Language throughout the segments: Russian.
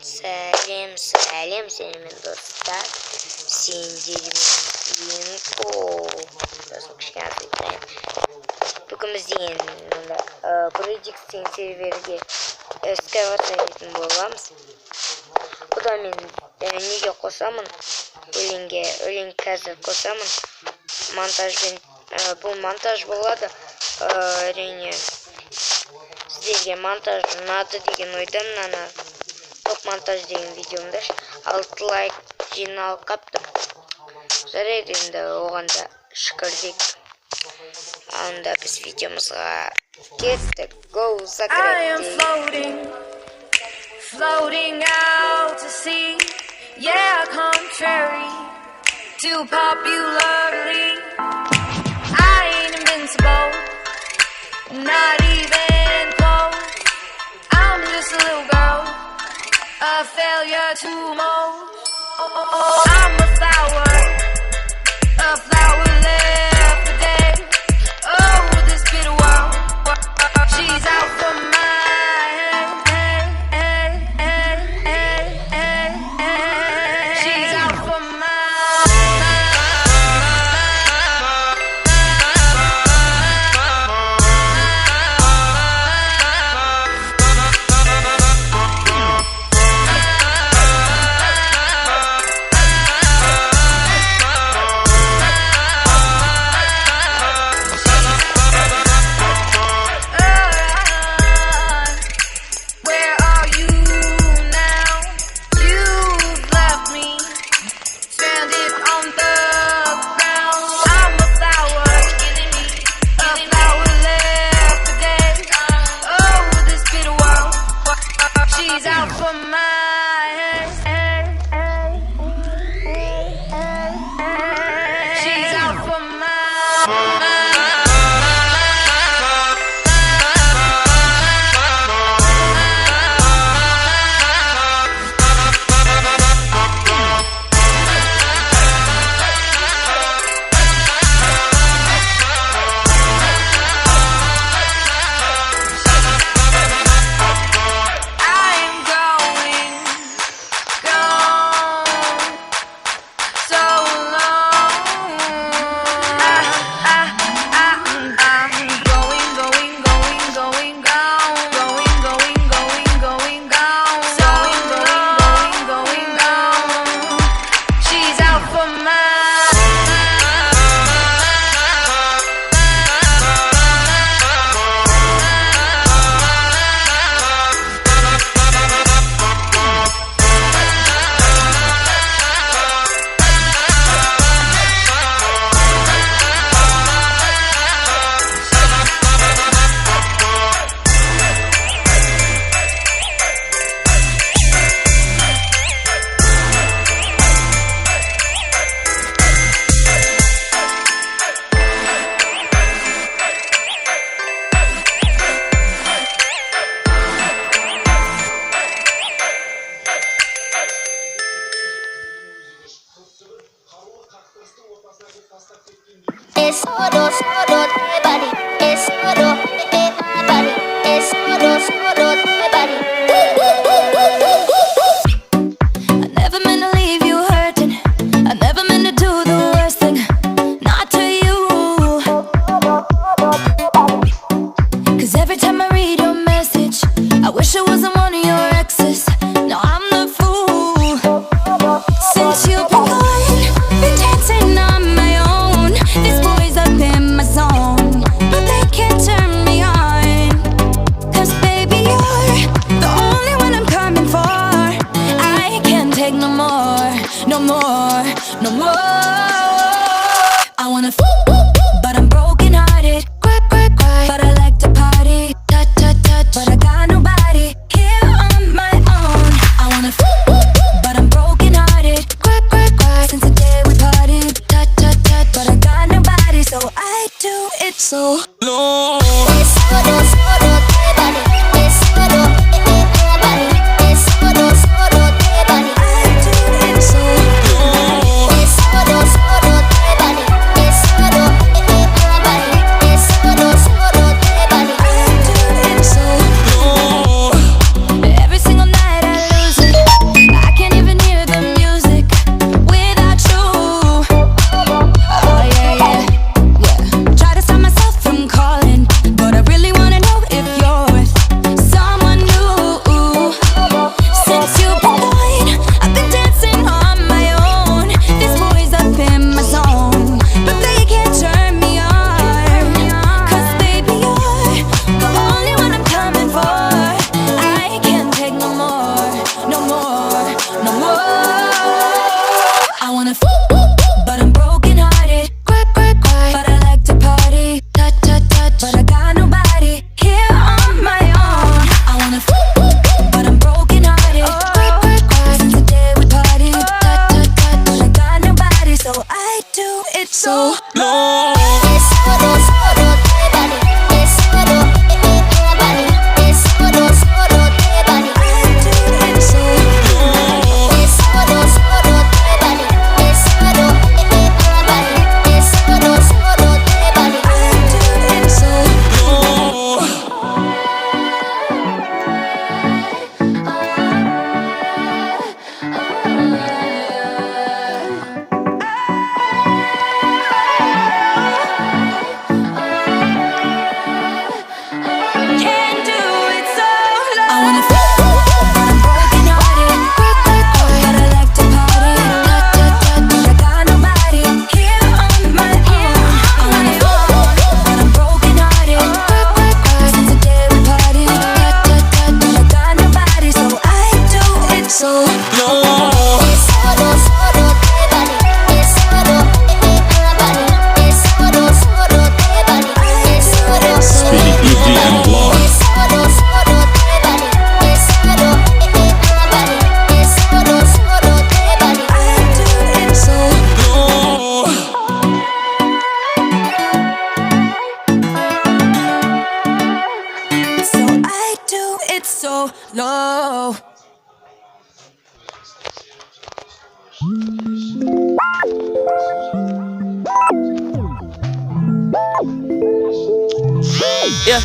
Сәлем сәлем достар. Сендермен бүгін біз деген Predicting серверге экскаватор етін боламыз. Бұда мен неге қосамын? Өлең қазір қосамын. Монтажбен бұл монтаж болады. Әрине сіздерге монтаж ұнады деген ойдамын. Топ монтаж деген видеомда 6 лайк жиналып қапты. Жарайды, енді оған да шүкір дейік. Анда біз видеомызға кеттік. Go, закрепте. Floating out to sea, yeah, contrary to popularity. I ain't invincible, not even close. I'm just a little girl, a failure to most. I'm a flower left for dead. Oh, this bitter world, she's out for my Been dancing on my own. This boy's up in my zone. so low. Speedy EDM blog. So low. Yeah.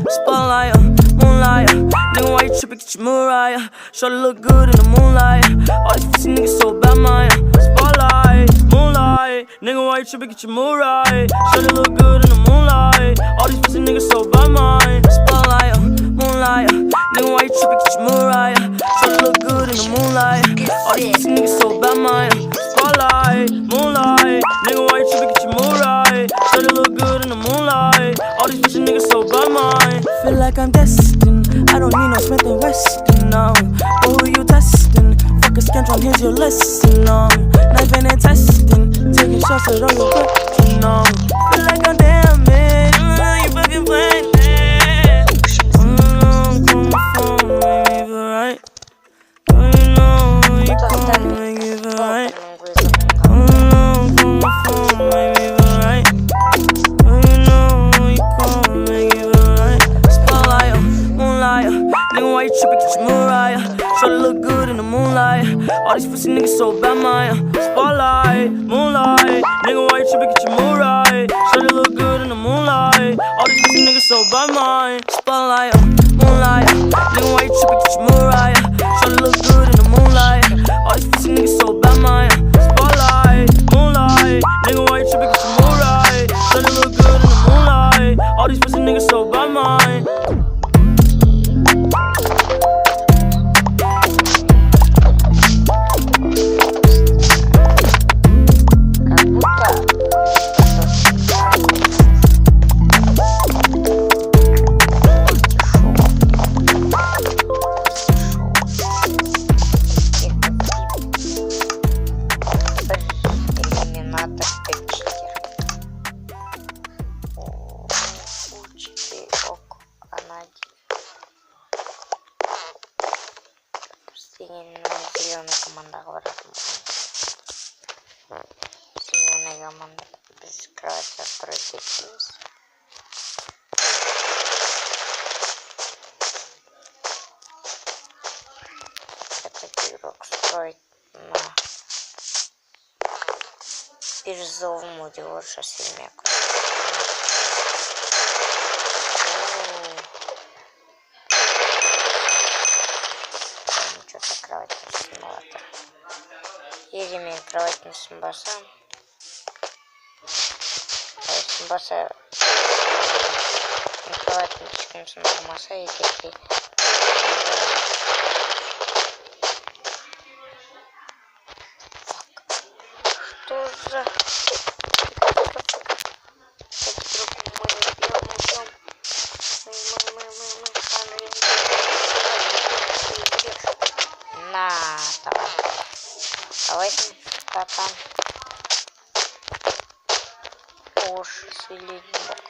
Spotlight, moonlight. Nigga, why you trippin'? Get your Mariah. Shorty look good in the moonlight. All these pussy niggas so bad, Maya. Spotlight, moonlight. Nigga, why you trippin'? Get your Mariah. Shorty look good in the moonlight. All these pussy niggas so bad, Maya. Spotlight, moonlight. Nigga, why you trippin'? Get your Mariah. Shorty look good in the moonlight. All these pussy niggas so bad, Maya. Spotlight, moonlight. Nigga, why you trippin'? Get your Mariah. Shorty look good in the moonlight. All these pussy niggas so bad, Maya. Feel like I'm destined. I don't need no Smith and Weston now. But who you testing? Fuck a scantron, here's your lesson. Knife and testing. Taking shots at all your weapon. Feel like I'm damaged. You fucking playing it. I'm coming from, make me feel right. You know you come, make me feel right. I'm coming from, make me feel right. You know you come, make me feel right. Spotlight, moonlight. Nigga, why you trippin'? Get your Mariah. Shorty look good in the moonlight. All these pussy niggas so bad, Maya. Spotlight, moonlight. Nigga, why you trippin'? Get your Mariah. Shorty look good in the moonlight. All these pussy niggas so bad, Maya. Spotlight, moonlight. Nigga, why you trippin'? Get your Mariah. Shorty look good in the moonlight. All these pussy niggas so bad, Maya. Spotlight, moonlight. Nigga, why you trippin'? Get your Mariah. Shorty look good in the moonlight. All these pussy niggas so bad, Maya. Зеленая команда говорит. Зеленая команда. Без кровати строить бизнес. Этот игрок строить на бирюзовом удилу шассельмеку. Что-то кроватный симулятор. Едем кроватный симбаса. Симбаса кроватный симбаса и такие. Что за... На, давай. Давай, братан. Уж свели бок.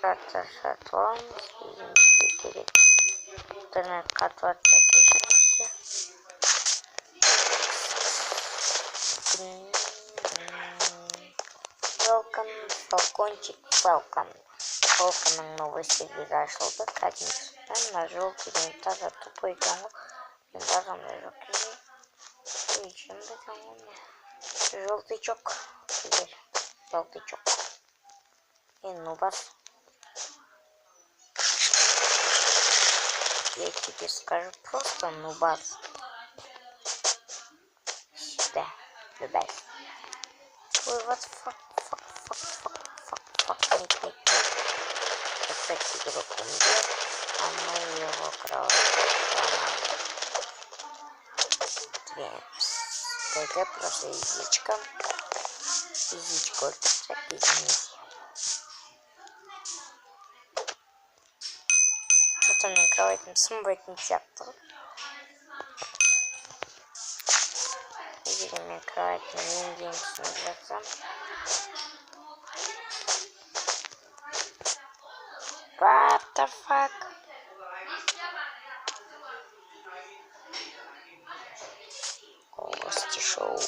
Это шатлон. Интернет катвар Welcome, Falconчик, welcome. Волком новый сервер желтый кадник на желтый винтаж, а тупой джангл винтажом на желтый. И чем-то джангл. Желтычок. Теперь желтычок. И нубас. Я тебе скажу просто нубас. Сюда. Сюда. Ой, вот фак. Кстати, игрок умрет, а мы его кровать. ГГ, просто изичка. Изичка ультра, изи. Что-то мне кровать смывать нельзя. Видели, мне кровать не снижаться. What the fuck? Гости шоу.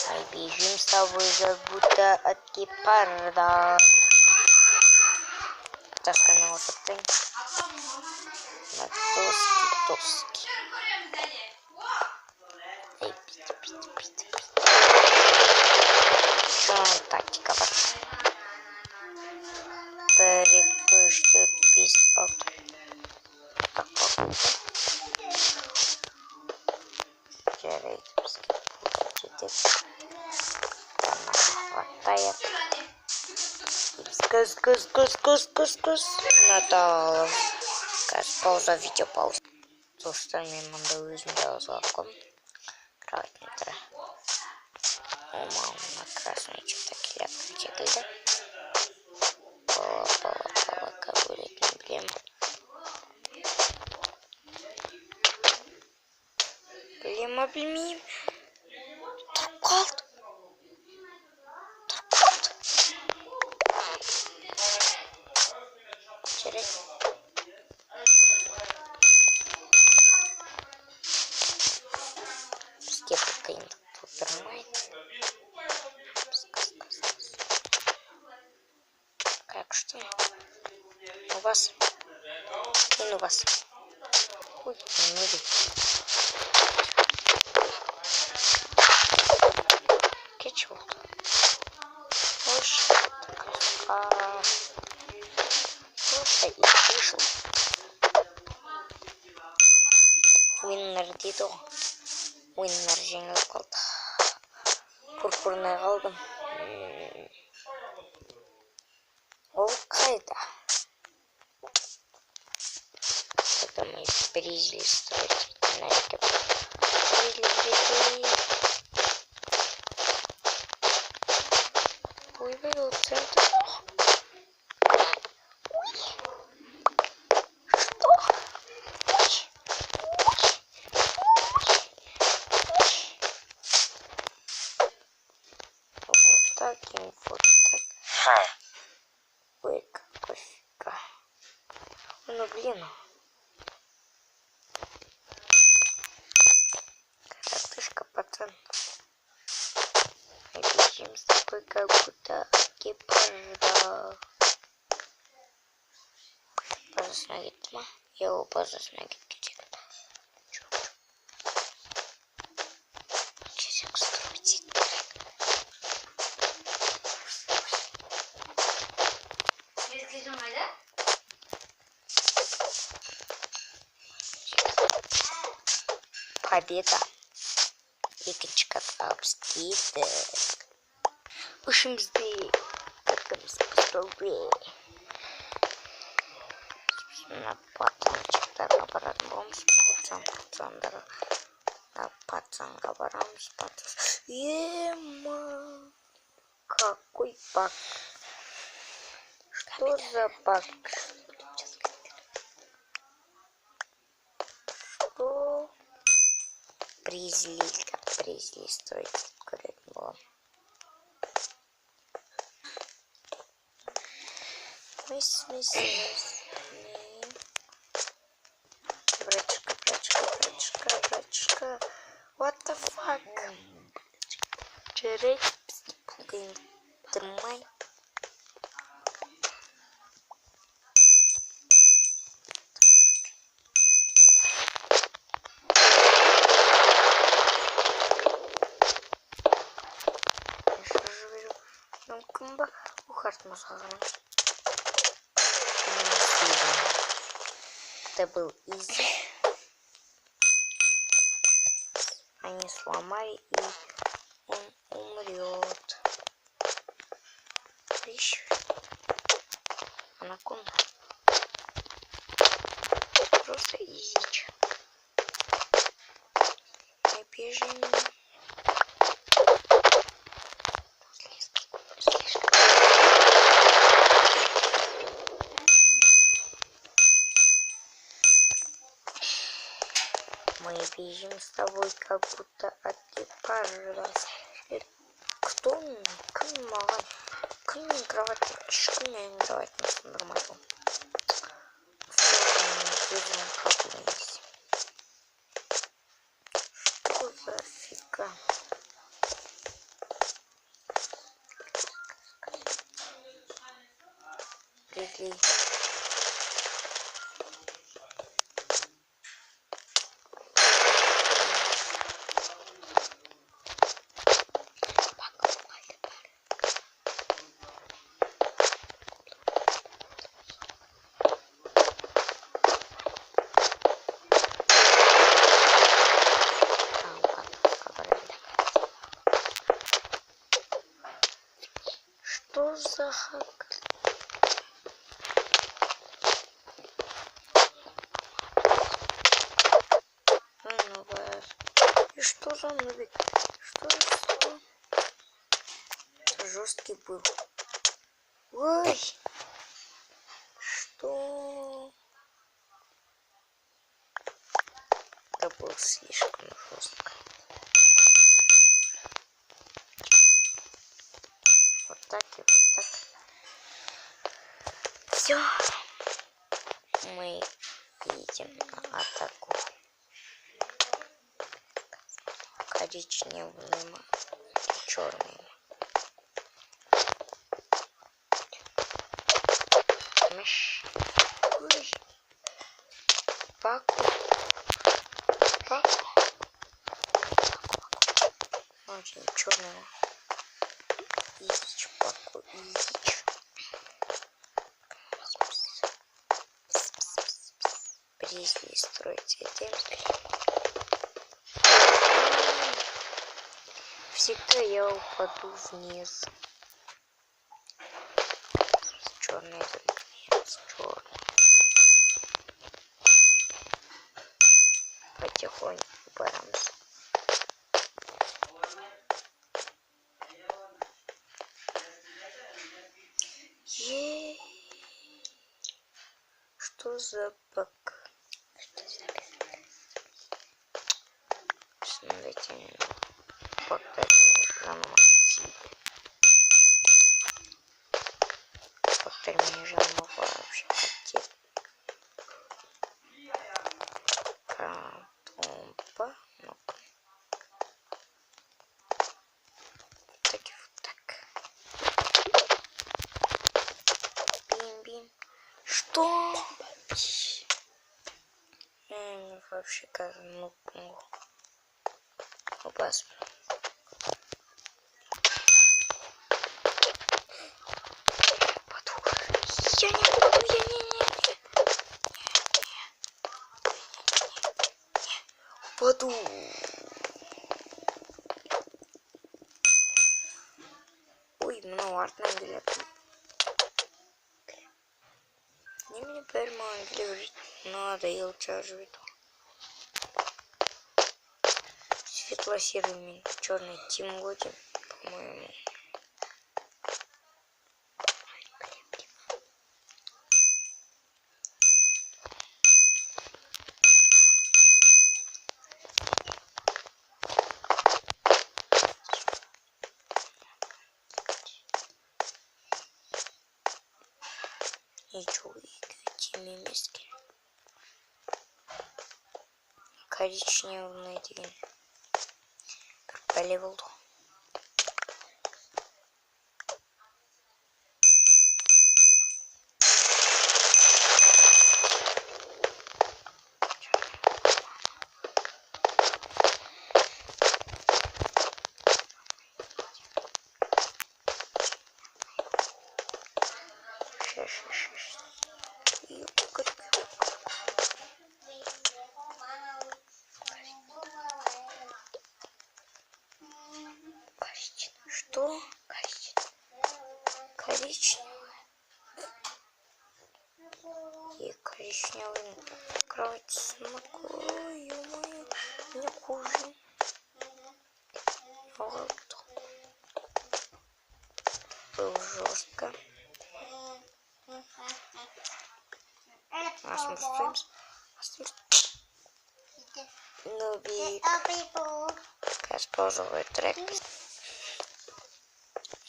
Мы бежим с тобой, как будто от гепарда. Таска на лошадь. На тоски. Эй, пить. Что нам тактика пошла? Перепустить так вот. Хватает. Скус. Натал. Пауза, видео пауза. Слушайте, мне мандалу сделал звонком. Кровать не тра. О, мама, на красный что-то килят. Пала, как будет проблема. Блин. Таркот. Через. Степка им тут драмает. Как что? У вас? У вас? Ой, ноги. Кетчуп. Слушай, и вышел. Уиннер Дидо. Уиннер жеңіліп қалды. Пурпурный қалдым. Ол қайда? Это мы призли строить. Призли. Вывел центр. Ой, какой фига. Ну, блин. Коротышка, пацан. Мы бежим с тобой, как будто гепарда. База снагит тьма. Я его база снагит где-то. Часик строить. Победа. Екачка обститы. Ушимзды. Как им способы. На пацанчик барам бомж. Пацан. На пацан барам пацан. Ема. Какой баг. Что за баг? Что? Призли строить корректно. Брачка. What the fuck? Черей, пугаем. Тримай. Кымба ухартма саграм. Это был изи. Они сломали, и он умрет. Прищ. Анаконда. Просто изич. Мы бежим. Мы бежим с тобой, как будто от гепарда. Кто мне? Кым маған? Кым мен кровать? Кім мен кровать? Нормально. Что за фига? Прикинь. Что за хак? Ну, и что за нубик? Что это? Жесткий был. Ой! Что? Это было слишком жестко. Вот так и вот так. Все. Мы идем на атаку. Коричневым, черным. Миш. Ой. Паку. Паку. Очень черного. Изич, паку, изич. Призли строить этим. Всегда я упаду вниз. Черный вниз, черный. Потихоньку упадаемся. Что за баг? Смотрите, повторь мне же вообще хотеть. Кратомпа. Ну-ка. Так и вот так. Бим-бим. Что? Вообще как ну. Опас. Я не буду, я не. Упаду. Ой, много артна билета. Не мне перман говорит, надоел чаржить. Светло-серый, черный Тим Годин, по-моему. И чё, Тимми миски. Коричневый день. По левелу. Что? Коричневый. И коричневый кровать смогу, ё-моё, мне хуже. много. Было жестко. Аз мы стоим. Нубик. Така използвал трек.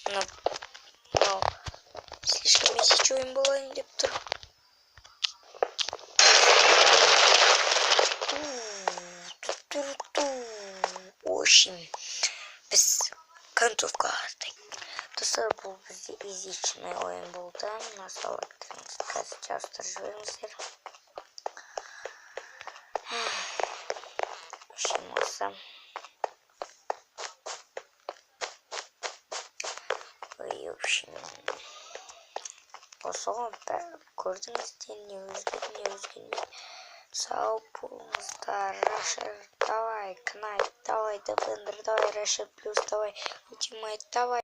Но слишком изичуем было индиптор. Очень без концовка. Това был изичный оен был там на салата. Така сейчас тържвим се. Шимоса. И общем. Особено координации неузгодни. Салпу, Рашер, давай, Кнайт, давай, Дефендер, давай, Рашер плюс, давай, Ультимейт, давай.